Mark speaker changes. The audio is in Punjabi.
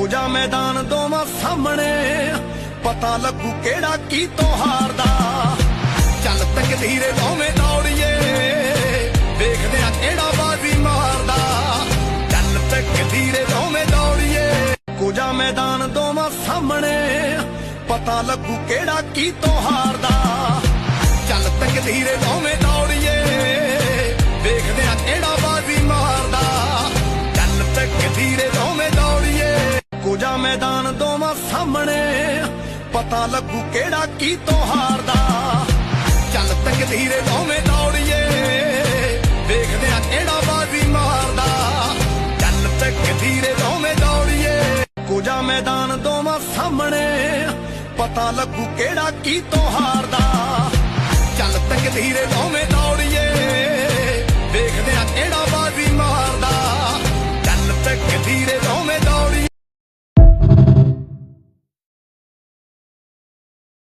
Speaker 1: ਜਾ ਮੈਦਾਨ ਦੋਵਾਂ ਸਾਹਮਣੇ ਪਤਾ ਲੱਗੂ ਕਿਹੜਾ ਕੀ ਤੋਂ ਹਾਰਦਾ। ਚੱਲ ਤਕਦੀਰੇ ਦੋਵੇਂ ਦੌੜੀਏ ਵੇਖਦੇ ਆ ਕਿਹੜਾ ਬਾਜ਼ੀ ਮਾਰਦਾ। ਚੱਲ ਤਕਦੀਰੇ ਦੋਵੇਂ ਦੌੜੀਏ ਜਾ ਮੈਦਾਨ ਦੋਵਾਂ ਸਾਹਮਣੇ ਪਤਾ ਲੱਗੂ ਕਿਹੜਾ ਕੀ ਤੋਂ ਹਾਰਦਾ। ਚੱਲ ਤਕਦੀਰੇ ਦੋਵੇਂ ਦੌੜੀਏ ਵੇਖਦੇ ਆ ਕਿਹੜਾ ਬਾਜ਼ੀ ਮਾਰਦਾ। ਚੱਲ ਤਕਦੀਰੇ ਦੋਵੇਂ ਦੌੜੀਏ ਜਾ ਮੈਦਾਨ ਦੋਵਾਂ ਸਾਹਮਣੇ ਪਤਾ ਲੱਗੂ ਕਿਹੜਾ ਕੀ ਤੋਂ ਹਾਰਦਾ। ਚੱਲ ਤਕਦੀਰੇ ਦੋਵੇਂ ਦੌੜੀਏ ਵੇਖਦੇ ਆ ਕਿਹੜਾ ਬਾਜ਼ੀ ਮਾਰਦਾ। ਚੱਲ ਤਕਦੀਰੇ ਦੋਵੇਂ ਦੌੜੀਏ ਜਾ ਮੈਦਾਨ ਦੋਵਾਂ ਸਾਹਮਣੇ ਪਤਾ ਲੱਗੂ ਕਿਹੜਾ ਕੀ ਤੋਂ ਹਾਰਦਾ। ਚੱਲ ਤਕਦੀਰੇ ਦੋਵੇਂ ਦੌੜੀਏ ਵੇਖਦੇ ਆ ਕਿਹੜਾ ਬਾਜ਼ੀ ਮਾਰਦਾ। ਚੱਲ ਤਕਦੀਰੇ ਦੋਵੇਂ